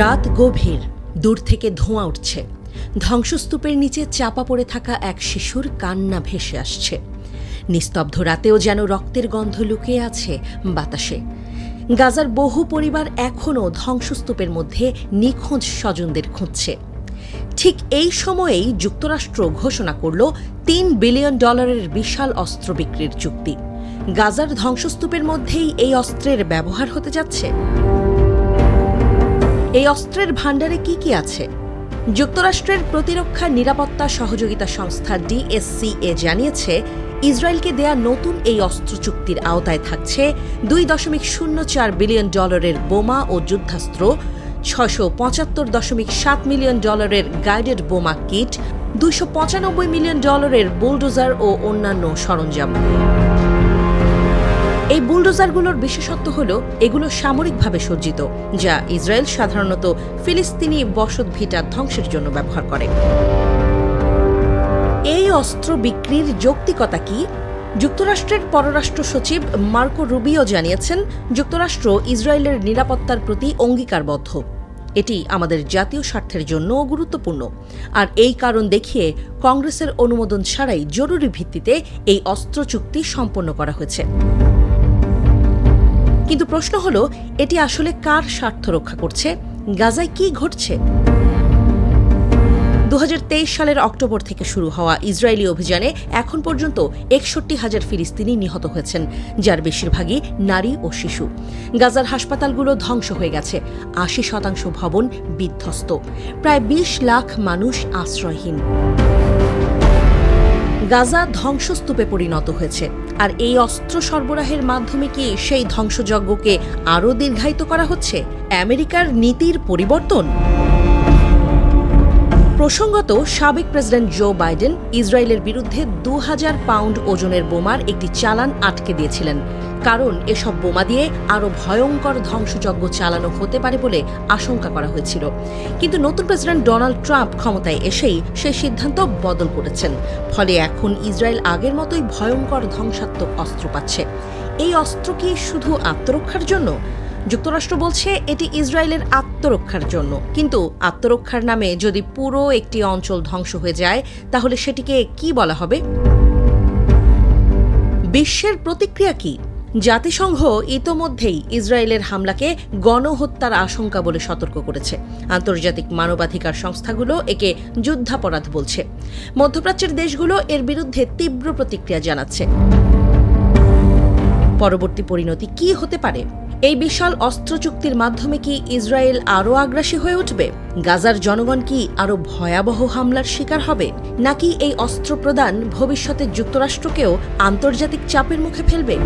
রাত গভীর, দূর থেকে ধোঁয়া উঠছে। ধ্বংসস্তূপের নিচে চাপা পড়ে থাকা এক শিশুর কান্না ভেসে আসছে। নিস্তব্ধ রাতেও যেন রক্তের গন্ধ লুকিয়ে আছে বাতাসে। গাজার বহু পরিবার এখনও ধ্বংসস্তূপের মধ্যে নিখোঁজ স্বজনদের খুঁজছে। ঠিক এই সময়েই যুক্তরাষ্ট্র ঘোষণা করল $3 বিলিয়ন বিশাল অস্ত্র বিক্রির চুক্তি। গাজার ধ্বংসস্তূপের মধ্যেই এই অস্ত্রের ব্যবহার হতে যাচ্ছে। এই অস্ত্রের ভাণ্ডারে কি কি আছে? যুক্তরাষ্ট্রের প্রতিরক্ষা নিরাপত্তা সহযোগিতা সংস্থা DSCA জানিয়েছে, ইসরায়েলকে দেয়া নতুন এই অস্ত্র চুক্তির আওতায় থাকছে $2.04 বিলিয়ন বোমা ও যুদ্ধাস্ত্র, $675.7 মিলিয়ন গাইডেড বোমা কিট, $295 মিলিয়ন বুলডোজার ও অন্যান্য সরঞ্জাম। এই বুলডোজারগুলোর বিশেষত্ব হল এগুলো সামরিকভাবে সজ্জিত, যা ইসরায়েল সাধারণত ফিলিস্তিনি বসতভিটা ধ্বংসের জন্য ব্যবহার করে। এই অস্ত্র বিক্রির যৌক্তিকতা কি? যুক্তরাষ্ট্রের পররাষ্ট্র সচিব মার্কো রুবিও জানিয়েছেন, যুক্তরাষ্ট্র ইসরায়েলের নিরাপত্তার প্রতি অঙ্গীকারবদ্ধ। এটি আমাদের জাতীয় স্বার্থের জন্যও গুরুত্বপূর্ণ। আর এই কারণ দেখিয়ে কংগ্রেসের অনুমোদন ছাড়াই জরুরি ভিত্তিতে এই অস্ত্র চুক্তি সম্পন্ন করা হয়েছে। কিন্তু প্রশ্ন হল, এটি আসলে কার স্বার্থ রক্ষা করছে? গাজায় কি ঘটছে? 2023 সালের অক্টোবর থেকে শুরু হওয়া ইসরায়েলি অভিযানে এখন পর্যন্ত 61,000 ফিলিস্তিনি নিহত হয়েছেন, যার বেশিরভাগই নারী ও শিশু। গাজার হাসপাতালগুলো ধ্বংস হয়ে গেছে, 80% ভবন বিধ্বস্ত, প্রায় 20 লাখ মানুষ আশ্রয়হীন। গাজা ধ্বংসস্তূপে পরিণত হয়েছে। আর এই অস্ত্র সরবরাহের মাধ্যমে কি সেই ধ্বংসযজ্ঞকে আরও দীর্ঘায়িত করা হচ্ছে? আমেরিকার নীতির পরিবর্তন? প্রসঙ্গত, সাবেক প্রেসিডেন্ট জো বাইডেন ইসরায়েলের বিরুদ্ধে 2000 পাউন্ড ওজনের বোমার একটি চালান আটকে দিয়েছিলেন, কারণ এসব বোমা দিয়ে আরও ভয়ঙ্কর ধ্বংসযজ্ঞ চালানো হতে পারে বলে আশঙ্কা করা হয়েছিল। কিন্তু নতুন প্রেসিডেন্ট ডোনাল্ড ট্রাম্প ক্ষমতায় এসেই সেই সিদ্ধান্ত বদল করেছেন। ফলে এখন ইসরায়েল আগের মতোই ভয়ঙ্কর ধ্বংসাত্মক অস্ত্র পাচ্ছে। এই অস্ত্র কি শুধু আত্মরক্ষার জন্য? যুক্তরাষ্ট্র বলছে এটি ইসরায়েলের আত্মরক্ষার জন্য। কিন্তু আত্মরক্ষার নামে যদি পুরো একটি অঞ্চল ধ্বংস হয়ে যায়, তাহলে সেটিকে কি বলা হবে? বিশ্বের প্রতিক্রিয়া কি? জাতিসংঘ ইতোমধ্যেই ইসরায়েলের হামলাকে গণহত্যার আশঙ্কা বলে সতর্ক করেছে। আন্তর্জাতিক মানবাধিকার সংস্থাগুলো একে যুদ্ধাপরাধ বলছে। মধ্যপ্রাচ্যের দেশগুলো এর বিরুদ্ধে তীব্র প্রতিক্রিয়া জানাচ্ছে। পরবর্তী পরিণতি কি হতে পারে? এই বিশাল অস্ত্র চুক্তির মাধ্যমে কি ইসরায়েল আরও আগ্রাসী হয়ে উঠবে? গাজার জনগণ কি আরও ভয়াবহ হামলার শিকার হবে? নাকি এই অস্ত্র প্রদান ভবিষ্যতে যুক্তরাষ্ট্রকেও আন্তর্জাতিক চাপের মুখে ফেলবে?